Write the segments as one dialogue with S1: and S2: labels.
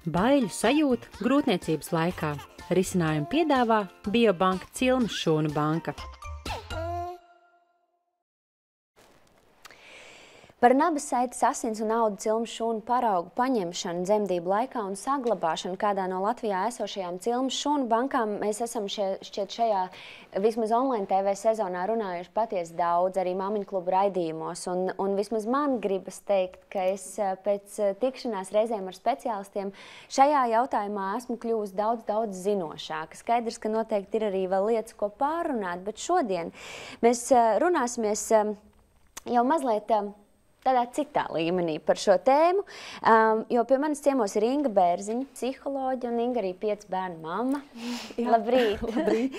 S1: Baiļu sajūta grūtniecības laikā. Risinājumu piedāvā Biobanka Cilmes šūnu banka.
S2: Par nabas saites asins un audu cilmes šūnu paraugu paņemšanu dzemdību laikā un saglabāšanu kādā no Latvijā esošajām cilmes šūnu bankām mēs esam šķiet šajā vismaz online TV sezonā runājuši patiesi daudz, arī Māmiņu klubu raidījumos. Un vismaz man gribas teikt, ka es pēc tikšanās reizēm ar speciālistiem šajā jautājumā esmu kļuvusi daudz zinošāka. Skaidrs, ka noteikti ir arī vēl lietas, ko pārunāt, bet šodien mēs runāsimies jau mazliet tādā citā līmenī par šo tēmu, jo pie manis ciemos ir Inga Bērziņa, psiholoģe, un Inga arī 5 bērnu mamma. Jā, labrīt! Labrīt.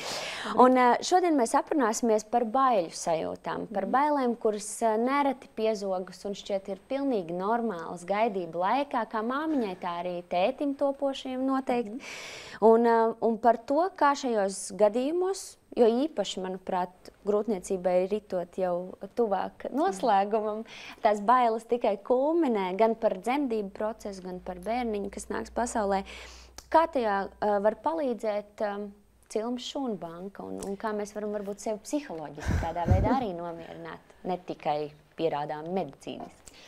S2: Un šodien mēs aprunāsimies par baiļu sajūtām, par bailēm, kuras nereti piezogas un šķiet ir pilnīgi normālas gaidību laikā, kā māmiņai, tā arī tētim topošajiem noteikti. Un par to, kā šajos gadījumos, jo īpaši, manuprāt, grūtniecībai ritot jau tuvāk noslēgumam, tās bailes tikai kulminē gan par dzemdību procesu, gan par bērniņu, kas nāks pasaulē. Kā tajā var palīdzēt Cilmes šūnu banka un kā mēs varam varbūt sevi psiholoģiski tādā veidā arī nomierināt, ne tikai pierādām medicīniski?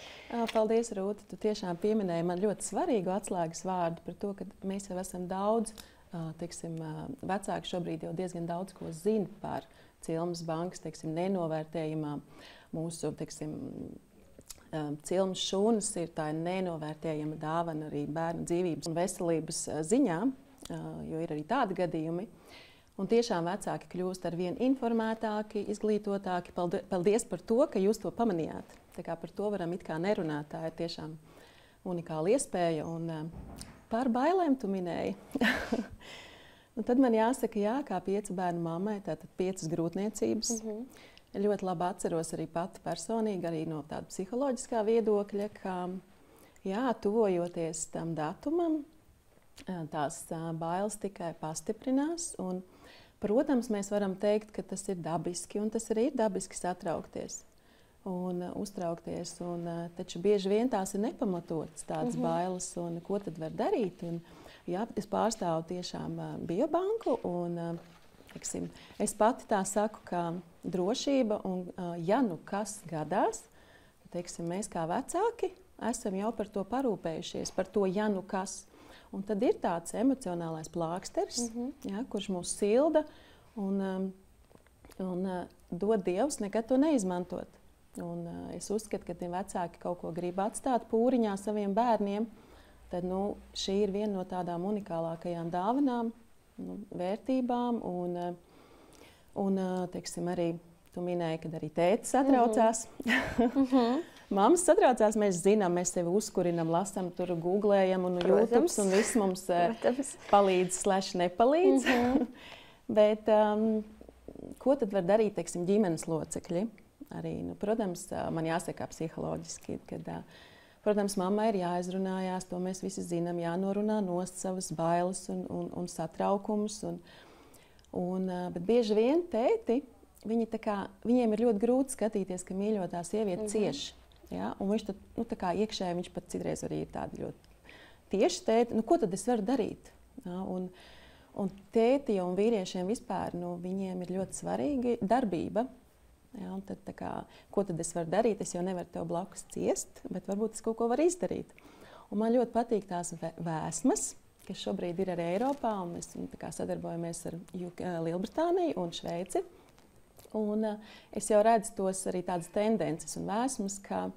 S3: Paldies, Rūta. Tu tiešām pieminēji man ļoti svarīgu atslēgas vārdu par to, ka mēs jau esam daudz, vecāki šobrīd jau diezgan daudz ko zina par Cilmes bankas, nenovērtējumām. Mūsu, Cilmes šūnas ir tā nenovērtējama dāvana arī bērnu dzīvības un veselības ziņā, jo ir arī tādi gadījumi. Un tiešām vecāki kļūst arvien informētāki, izglītotāki. Paldies par to, ka jūs to pamanījāt. Tā kā par to varam it kā nerunāt, tā ir tiešām unikāla iespēja. Un par bailēm tu minēji. Un tad man jāsaka, jā, kā 5 bērnu mammai, tātad 5 grūtniecības. Ļoti labi atceros arī pati personīgi, arī no tāda psiholoģiskā viedokļa, ka, jā, tuvojoties tam datumam, tās bailes tikai pastiprinās. Un, protams, mēs varam teikt, ka tas ir dabiski, un tas arī ir dabiski satraukties un uztraukties. Taču bieži vien tās ir nepamatotas tādas bailes, un ko tad var darīt? Un, jā, es pārstāvu tiešām Biobanku, un es pati tā saku, ka drošība, un ja nu kas gadās, mēs kā vecāki esam jau par to parūpējušies, par to ja nu kas. Un tad ir tāds emocionālais plāksteris, jā, kurš mūs silda, un dod Dievs nekad to neizmantot. Un es uzskatu, ka tie vecāki kaut ko grib atstāt pūriņā saviem bērniem, tad šī ir viena no tādām unikālākajām dāvanām, vērtībām. Un arī tu minēji, kad arī tētis satraucās. Mammas satraucās, mēs zinām, mēs sevi uzkurinam, lasam, tur googlējam un YouTube, un viss mums palīdz / nepalīdz. Bet ko tad var darīt, ģimenes locekļi? Arī, protams, man jāsaka psiholoģiski, kad, protams, mammai ir jāizrunājās, to mēs visi zinām, jānorunā nost savas bailes un satraukumus. Bet bieži vien tēti, viņiem ir ļoti grūti skatīties, ka mīļotā sieviete cieši. Ja? Un viņš tad, iekšēji viņš pat citreiz arī ir tādi ļoti tieši tēti. Ko tad es varu darīt? Ja? Un tēti un vīriešiem vispār, viņiem ir ļoti svarīga darbība. Ja? Un tad, ko tad es varu darīt? Es jau nevaru tev blakus ciest, bet varbūt es kaut ko varu izdarīt. Un man ļoti patīk tās vēsmas, kas šobrīd ir arī Eiropā, un mēs sadarbojamies ar Lielbritāniju un Šveici. Un es jau redzu tos arī tādas tendences un vēsmas, ka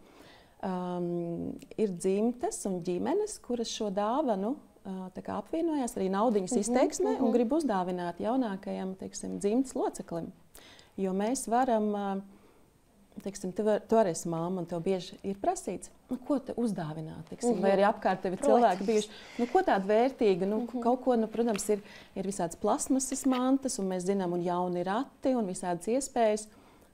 S3: ir dzimtas un ģimenes, kuras šo dāvanu apvienojās arī naudiņas izteiksmē un grib uzdāvināt jaunākajam, dzimtas loceklim. Jo mēs varam, tu arī esi mamma, un tev bieži ir prasīts, ko te uzdāvināt, vai arī apkārt tevi cilvēki bijuši, ko tādu vērtīgu, kaut ko, protams, ir visādas plasmasas mantas, un mēs zinām, un jauni rati, un visādas iespējas,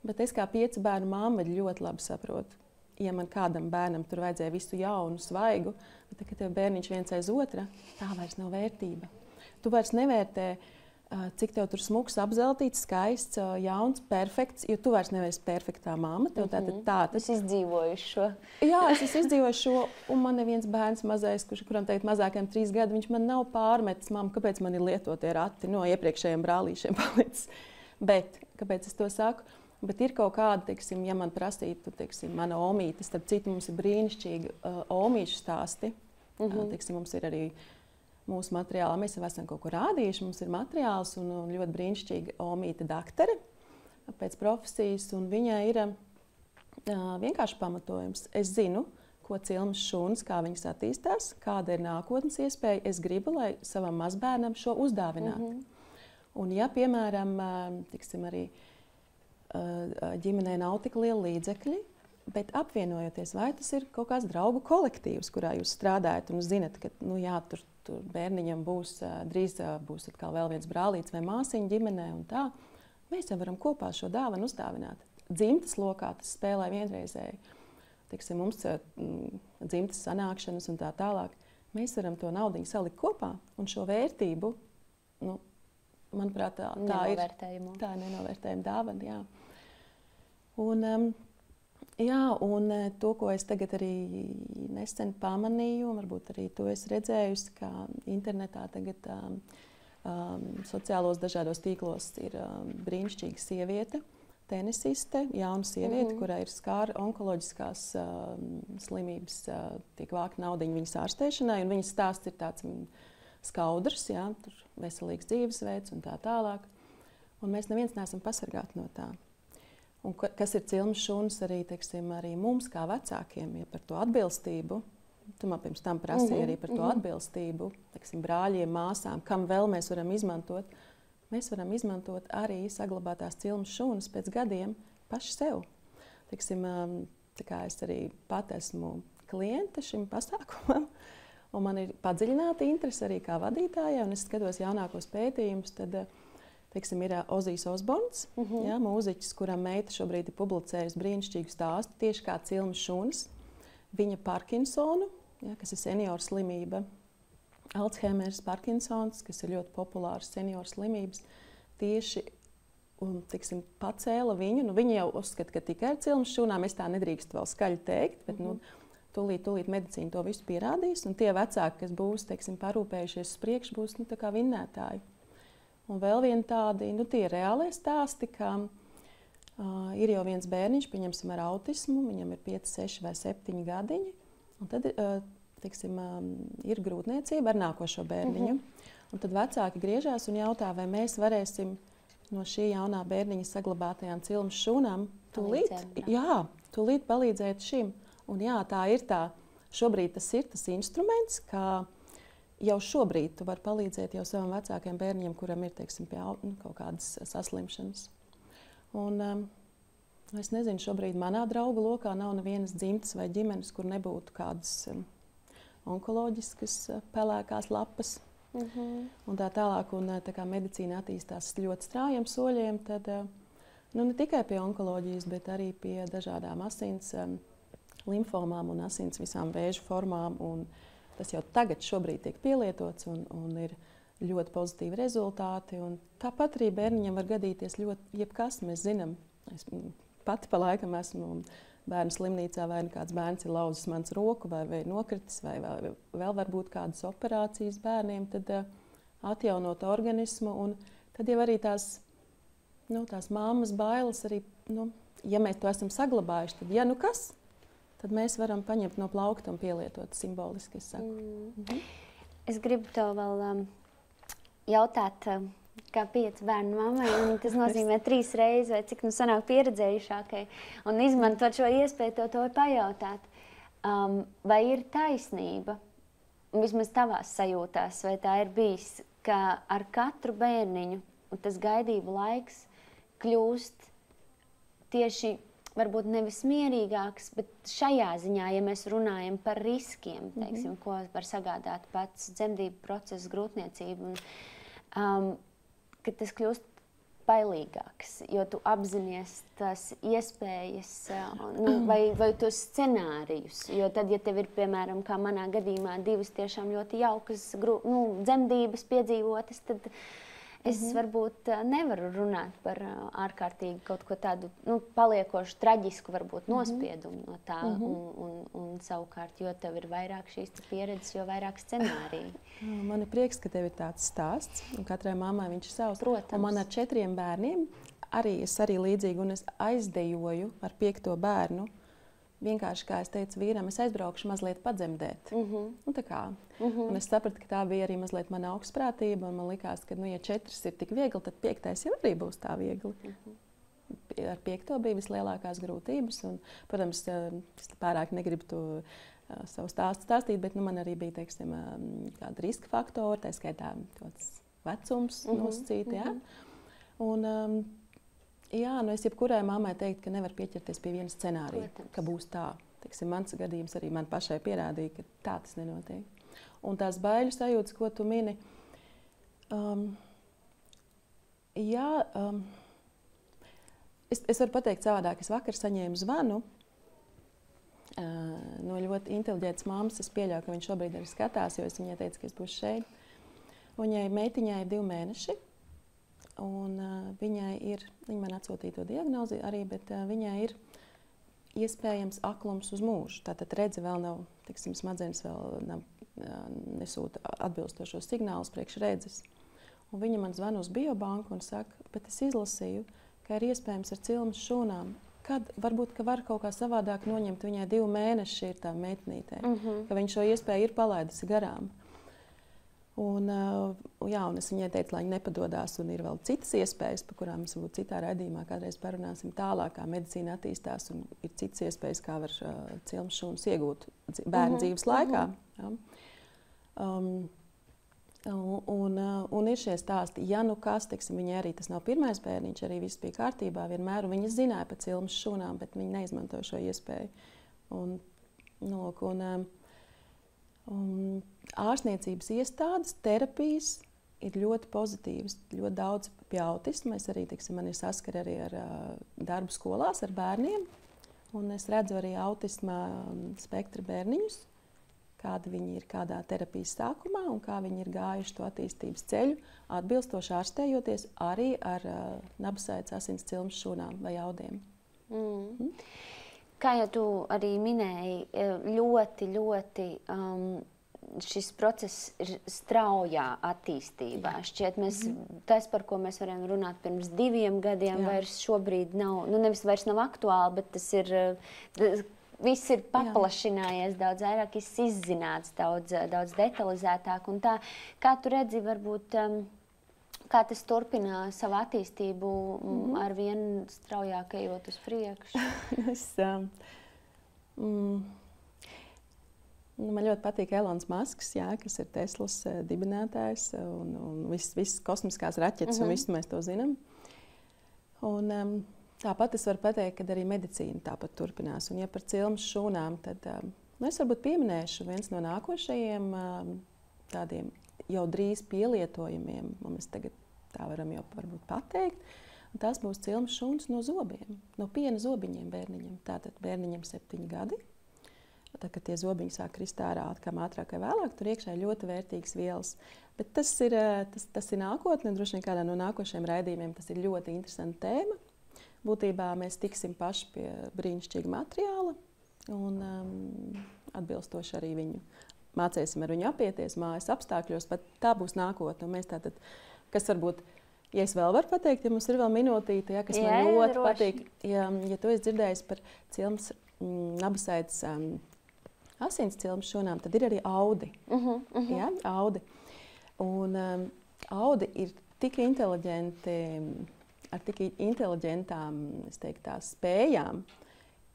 S3: bet es kā 5 bērnu mamma ļoti labi saprotu. Ja man kādam bērnam tur vajadzēja visu jaunu, svaigu, bet kad tev bērniņš viens aiz otra, tā vairs nav vērtība. Tu vairs nevērtē cik tev tur smuks, apzeltīts, skaists, jauns, perfekts, jo tu vairs neesi perfektā mamma. Tev
S2: Es izdzīvoju šo.
S3: Jā, es izdzīvoju šo, un man neviens bērns mazais, kuram teikt mazākiem 3 gadi, viņš man nav pārmetis, mamma, kāpēc man ir lietotie rati no iepriekšējiem brālīšiem palicis. Bet, kāpēc es to saku? Bet ir kaut kāda, teiksim, ja man prasītu, teiksim, mana omīte, starp citu mums ir brīnišķīgi omīšu stāsti. Teiksim, mums ir arī mūsu materiālā. Mēs jau esam kaut ko rādījuši, mums ir materiāls un ļoti brīnišķīga omīte daktare pēc profesijas, un viņai ir vienkārši pamatojums. Es zinu, ko cilmes šūnas, kā viņas attīstās, kāda ir nākotnes iespēja. Es gribu, lai savam mazbērnam šo uzdāvinātu. Un ja, piemēram, tiksim, arī ģimenē nav tik liela līdzekļi, bet apvienojoties, vai tas ir kaut kāds draugu kolektīvs, kurā jūs strādājat un zinat, ka tur bērniņam drīz būs atkal vēl viens brālīts vai māsiņa ģimenē un tā, mēs jau varam kopā šo dāvanu uzdāvināt. Dzimtas lokā tas spēlē vienreizēji. Tiksim, mums dzimtas sanākšanas un tā tālāk. Mēs varam to naudiņu salikt kopā un šo vērtību, manuprāt, tā ir nenovērtējama dāvana. Jā. Un to, ko es tagad arī nesen pamanīju, un varbūt arī to es redzējusi, ka internetā tagad sociālos dažādos tīklos ir brīnišķīga sieviete, tenisiste, jauna sieviete, kurai ir skāra onkoloģiskās slimības, tiek vākta naudiņa viņas ārstēšanai, un viņas stāsts ir tāds skaudrs, jā, tur veselīgs dzīvesveids un tā tālāk. Un mēs neviens neesam pasargāti no tā. Un kas ir cilmes šūnas arī, teiksim, arī mums kā vecākiem, ja par to atbilstību, tu man pirms tam prasīji arī par to atbilstību, teiksim, brāļiem, māsām, kam vēl mēs varam izmantot. Mēs varam izmantot arī saglabātās cilmes šūnas pēc gadiem paši sev. Teiksim, tā kā es arī pat esmu kliente šim pasākumam, un man ir padziļināta interese arī kā vadītājai, un es skatos jaunākos pētījumus, tad teiksim, ir Ozijs Osborns, jā, mūziķis, kuram meita šobrīd ir publicējusi brīnišķīgu stāstu, tieši kā cilmes šūnas, viņa Parkinsonu, jā, kas ir senioru slimība, Alzheimers, Parkinsons, kas ir ļoti populārs senioru slimības, tieši tiksim, pacēla viņu. Viņa jau uzskata, ka tikai ar cilmes šūnām, es tā nedrīkstu vēl skaļi teikt, bet tūlīt medicīna to visu pierādīs, un tie vecāki, kas būs, teiksim, parūpējušies uz priekšu, būs tā kā vinnētāji. Un vēl viena tādi, tie reālie stāsti, ka ir jau viens bērniņš, pieņemsim ar autismu, viņam ir 5, 6 vai 7 gadiņi, un tad, teiksim, ir grūtniecība ar nākošo bērniņu. Un tad vecāki griežās un jautā, vai mēs varēsim no šī jaunā bērniņa saglabātajām cilmes šūnām tūlīt palīdzēt šim. Un jā, tā ir tā, šobrīd tas ir tas instruments, kā jau šobrīd tu vari palīdzēt jau savam vecākiem bērniem, kuram ir, teiksim, kaut kādas saslimšanas. Un es nezinu, šobrīd manā draugu lokā nav nevienas dzimtas vai ģimenes, kur nebūtu kādas onkoloģiskas pelēkās lapas. Un tā tālāk, un tā kā medicīna attīstās ļoti strājiem soļiem, tad ne tikai pie onkoloģijas, bet arī pie dažādām asins limfomām un asins visām vēža formām. Un tas jau tagad šobrīd tiek pielietots un ir ļoti pozitīvi rezultāti. Un tāpat arī bērniņam var gadīties ļoti jebkas. Mēs zinām, es pati pa laikam esmu bērnu slimnīcā, vai kāds bērns ir lauzis mans roku vai nokritis, vai vēl varbūt kādas operācijas bērniem, tad atjaunot organismu. Un tad jau arī tās māmas bailes, arī, ja mēs to esam saglabājuši, tad kas? Tad mēs varam paņemt no plaukta un pielietot simboliski, es saku.
S2: Es gribu tev vēl jautāt, kā 5 bērnu mammai, un tas nozīmē 3 reizes, vai cik sanāk pieredzējušākai, un izmantot šo iespēju to pajautāt. Vai ir taisnība, vismaz tavās sajūtās, vai tā ir bijis, ka ar katru bērniņu tas gaidību laiks kļūst tieši varbūt nevis mierīgāks, bet šajā ziņā, ja mēs runājam par riskiem, teiksim, ko var sagādāt pats dzemdību process, grūtniecība, ka tas kļūst bailīgāks, jo tu apzinies tās iespējas vai tos scenārijus. Jo tad, ja tev ir, piemēram, kā manā gadījumā, 2 tiešām ļoti jaukas dzemdības piedzīvotas, tad Es varbūt nevaru runāt par ārkārtīgi kaut ko tādu paliekošu traģisku varbūt nospiedumu no tā. Un savukārt, jo tev ir vairāk šīs pieredzes, jo vairāk scenāriju.
S3: Man ir prieks, ka tev ir tāds stāsts, un katrai mammai viņš ir savs.
S2: Protams.
S3: Un man ar 4 bērniem es arī līdzīgi, un es aizdejoju ar 5. bērnu. Vienkārši, kā es teicu vīram, es aizbraukšu mazliet padzemdēt. Un es sapratu, ka tā bija arī mazliet mana augstprātība, un man likās, ka, ja 4 ir tik viegli, tad 5. jau arī būs tā viegli. Ar 5. bija vislielākās grūtības, un, protams, es pārāk negribu to savu stāstu stāstīt, bet man arī bija, teiksim, kāda riska faktori, tā skaitā tāds vecums nosacīti, jā. Un, jā, es jebkurai mammai teiktu, ka nevar pieķerties pie viena scenārija, ka būs tā. Teiksim, mans gadījums arī man pašai pierādīja, ka tā tas nenotiek. Un tās baiļu sajūtas, ko tu mini, es varu pateikt savādāk. Es vakar saņēmu zvanu no ļoti inteliģentas mammas. Es pieļauju, ka viņš šobrīd arī skatās, jo es viņai teicu, ka es būšu šeit. Viņai meitiņai ir 2 mēneši. Un viņa man atsūtīja to diagnozi arī, bet viņai ir iespējams aklums uz mūžu. Tātad redze vēl nav, tiksim, smadzenes vēl nesūta atbilstošos signālus priekš redzes. Un viņa man zvana uz biobanku un saka, bet es izlasīju, ka ir iespējams ar cilmes šūnām. Kad varbūt, ka var kaut kā savādāk noņemt, viņai 2 mēneši ir tā meitnītē, ka viņa šo iespēju ir palaidusi garām. Un es viņai teicu, lai viņa nepadodās, un ir vēl citas iespējas, par kurām mēs varbūt citā raidījumā kādreiz parunāsim tālāk, kā medicīna attīstās, un ir citas iespējas, kā var cilmes šūnas iegūt bērnu dzīves laikā. Ja. Un ir šie stāsti, ja nu kas, teiksim, viņai arī tas nav pirmais bērniņš, arī viss bija kārtībā vienmēr, un viņa zināja par cilmes šūnām, bet viņa neizmantoja šo iespēju. Ārstniecības iestādes, terapijas ir ļoti pozitīvas, ļoti daudz pie autisma. Es arī, teiksim, man ir saskara arī ar darbu skolās ar bērniem, un es redzu arī autisma spektra bērniņus, kādi viņi ir kādā terapijas sākumā un kā viņi ir gājuši to attīstības ceļu, atbilstoši ārstējoties arī ar nabasaitas asins cilmes šūnām vai audiem.
S2: Kā jau tu arī minēji, ļoti šis process ir straujā attīstībā. Šķiet, tas, par ko mēs varējām runāt pirms 2 gadiem, vairs šobrīd nav, nevis vairs nav aktuāli, bet tas ir, viss ir paplašinājies daudz vairāk, izzināts daudz detalizētāk. Un tā, kā tu redzi, varbūt, kā tas turpina savu attīstību ar vien straujāk ejot uz priekšu?
S3: Man ļoti patīk Elons Musks, kas ir Teslas dibinātājs un viss kosmiskās raķetes, un visu mēs to zinām. Un, tāpat es varu pateikt, ka arī medicīna tāpat turpinās. Un, ja par cilmes šūnām, tad es varbūt pieminēšu viens no nākošajiem tādiem jau drīz pielietojumiem, un mēs tagad tā varam jau varbūt pateikt, un tās būs cilmes šūnas no zobiem, no piena zobiņiem bērniņam. Tātad bērniņam 7 gadi. Tad, kad tie zobiņi sāk krist ārā, kam ātrāk vai vēlāk, tur iekšā ir ļoti vērtīgas vielas. Bet tas ir nākotne, un droši vien kādā no nākošajiem raidījumiem tas ir ļoti interesanta tēma. Būtībā mēs tiksim paši pie brīnišķīga materiāla un atbilstoši arī viņu mācīsim ar viņu apieties mājas apstākļos, bet tā būs nākotne. Un mēs tātad, kas varbūt, ja es vēl varu pateikt, ja mums ir vēl minūtīte, kas man ļoti patīk, ja tu esi dzirdējis par cilmes nabasaitas asins cilmes šūnām, tad ir arī audi. Ja, audi. Un audi ir tik inteliģenti, ar tik inteliģentām, es teiktu, tās spējām,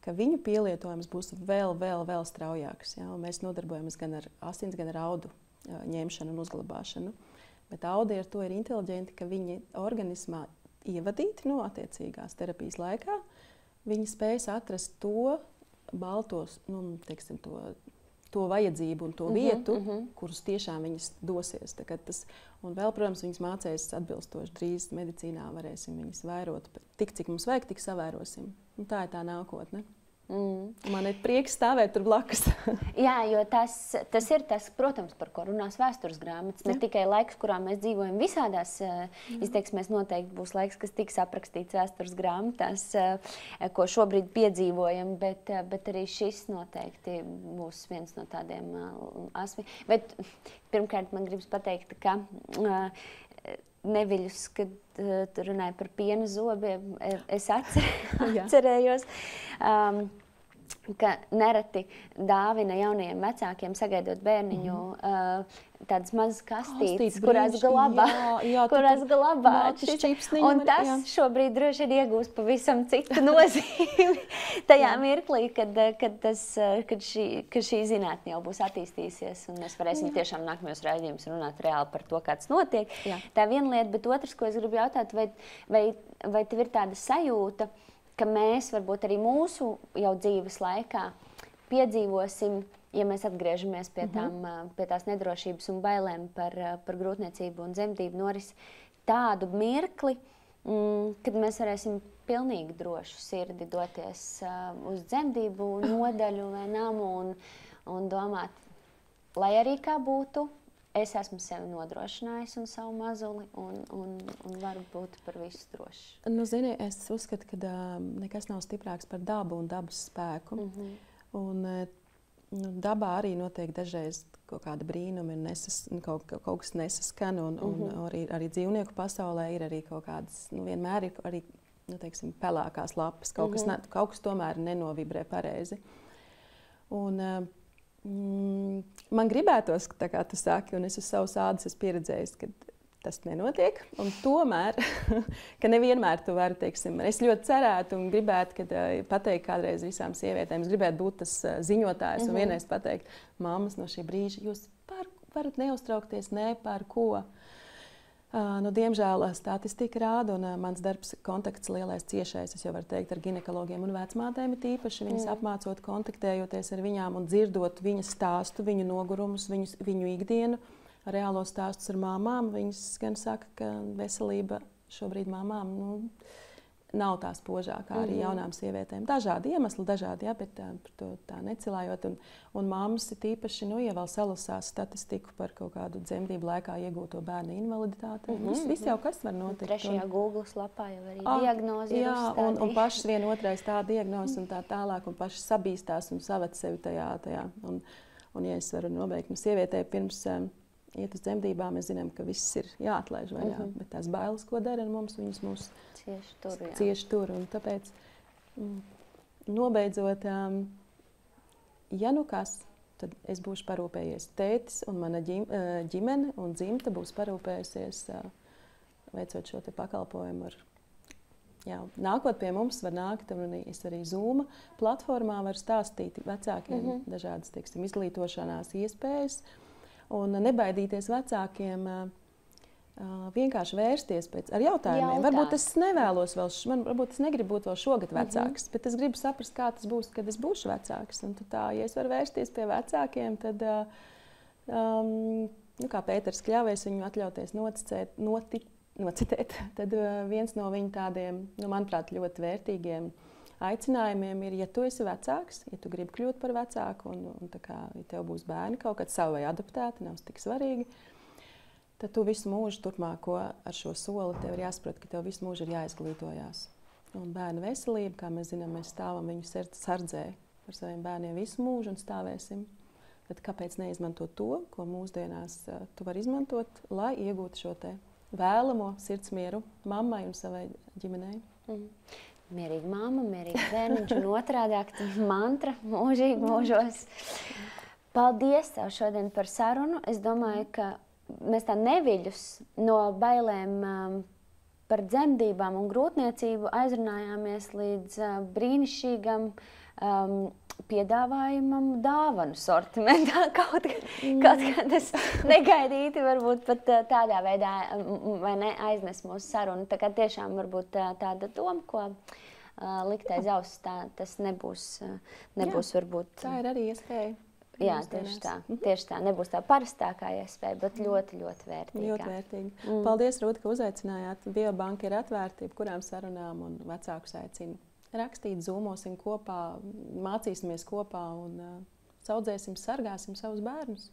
S3: ka viņu pielietojums būs vēl straujāks. Ja? Mēs nodarbojamies gan ar asins, gan ar audu ņemšanu un uzglabāšanu. Bet audi ar to ir inteliģenti, ka viņi organismā ievadīti no attiecīgās terapijas laikā, viņi spējas atrast to baltos, teiksim, to vajadzību un to vietu, kurus tiešām viņas dosies. Un vēl, protams, viņas mācēs atbilstoši drīz medicīnā varēsim viņas vairot. Tik, cik mums vajag, tik savērosim. Un tā ir tā nākotne. Man ir prieks stāvēt tur blakus.
S2: Jā, jo tas ir tas, protams, par ko runās vēstures grāmatas. Ne tikai laiks, kurā mēs dzīvojam visādās izteiksmēs, noteikti būs laiks, kas tiks aprakstīts vēstures grāmatās, ko šobrīd piedzīvojam, bet arī šis noteikti būs viens no tādiem asmi. Bet pirmkārt man gribas pateikt, ka Neviļus, kad tu runāji par piena zobiem, es atcerējos, ka nereti dāvina jaunajiem vecākiem, sagaidot bērniņu, tādas mazas kastītes, kurās glabā šis. Un tas šobrīd droši ir iegūst pavisam citu nozīmi tajā mirklī, kad šī zinātne jau būs attīstījusies, un mēs varēsim tiešām nākamajos raidījumus runāt reāli par to, kā tas notiek. Tā viena lieta, bet otrs, ko es gribu jautāt, vai tev ir tāda sajūta, ka mēs varbūt arī mūsu jau dzīves laikā piedzīvosim, ja mēs atgriežamies pie tās nedrošības un bailēm par grūtniecību un dzemdību norisi, tādu mirkli, kad mēs varēsim pilnīgi drošu sirdi doties uz dzemdību nodaļu vai namu un domāt, lai arī kā būtu, es esmu sevi nodrošinājis un savu mazuli un varu būt par visu droši.
S3: Nu, zini, es uzskatu, ka nekas nav stiprāks par dabu un dabas spēku. Un dabā arī notiek dažreiz kaut kāda brīnuma, kaut kas nesaskan, un arī dzīvnieku pasaulē ir arī kaut kādas, vienmēr ir arī, teiksim, pelēkās lapas, kaut kas tomēr nenovibrē pareizi. Un man gribētos, tā kā tu saki, un es uz savas ādas esmu pieredzējis, ka tas nenotiek. Un tomēr, ka nevienmēr tu vari, teiksim, es ļoti cerētu un gribētu pateikt kādreiz visām sievietēm, es gribētu būt tas ziņotājs un vienreiz pateikt, mammas, no šī brīža jūs varat neuztraukties ne par ko. Nu, diemžēl statistika rāda, un mans darbs kontakts lielais ciešais, es jau varu teikt, ar ginekologiem un vecmātēm tīpaši, viņas apmācot, kontaktējoties ar viņām un dzirdot viņas stāstu, viņu nogurumus, viņu ikdienu, reālos stāstus ar māmām. Viņas gan saka, ka veselība šobrīd māmām nav tā spožākā arī jaunām sievietēm. Dažādi iemesli, bet par to tā necilājot. Un mammas ir tīpaši, ja vēl salasās statistiku par kaut kādu dzemdību laikā iegūto bērnu invaliditāti. Viss jau kas var notikt.
S2: Trešajā Google lapā jau arī diagnozi ir uzstādīta.
S3: Un pašas vienotrais tā diagnozi un tā tālāk, un pašas sabīstās un savet sevi tajā. Un ja es varu nobeigt, sievietē pirms iet uz dzemdībām, mēs zinām, ka viss ir jāatlaiž vaļā, bet tās bailes, ko dara mums, viņas mūs cieši tur. Un tāpēc, nobeidzot, ja nu kas, tad es būšu parūpējies. Tētis un mana ģimene un dzimta būs parūpējusies, veicot šo te pakalpojumu. Nākot pie mums var nākt, un es arī Zoom platformā varu stāstīt vecākiem dažādas, teiksim, izglītošanās iespējas. Un nebaidīties vecākiem, vienkārši vērsties ar jautājumiem. Varbūt es nevēlos varbūt es negribu būt vēl šogad vecāks, bet es gribu saprast, kā tas būs, kad es būšu vecāks. Un tad ja es varu vērsties pie vecākiem, tad, kā Pēters Kļavējs, viņu atļauties nocitēt, tad viens no viņu tādiem, manuprāt, ļoti vērtīgiem aicinājumiem ir, ja tu esi vecāks, ja tu gribi kļūt par vecāku, un ja tev būs bērni kaut kad savu vai adoptēti, nav tik svarīgi, tad tu visu mūžu turpmāko ar šo soli tev ir jāsaprot, ka tev visu mūžu ir jāizglītojās. Un bērnu veselība, kā mēs zinām, mēs stāvam viņu sardzē par saviem bērniem visu mūžu un stāvēsim. Tad kāpēc neizmantot to, ko mūsdienās tu vari izmantot, lai iegūtu šo te vēlamo sirdsmieru mammai un savai ģimenei?
S2: Mierīga mamma, mierīga bērniņš un otrādāk mantra mūžīgi mūžos. Paldies tev šodien par sarunu. Es domāju, ka mēs tā Neviļus no bailēm par dzemdībām un grūtniecību aizrunājāmies līdz brīnišķīgam piedāvājumam dāvanu sortimentā. Kaut kādas negaidīti, varbūt pat tādā veidā vai ne, aiznes mūsu sarunu. Tā kā tiešām varbūt tāda doma, ko likt aiz auss, tas nebūs varbūt.
S3: Tā ir arī iespēja.
S2: Jā, tieši tā. Nebūs tā parastākā iespēja, bet ļoti, ļoti vērtīga.
S3: Ļoti vērtīga. Paldies, Rūta, ka uzaicinājāt. Biobanka ir atvērta jebkurām sarunām un vecākus aicinu rakstīt, zūmosim kopā, mācīsimies kopā un audzēsim, sargāsim savus bērnus.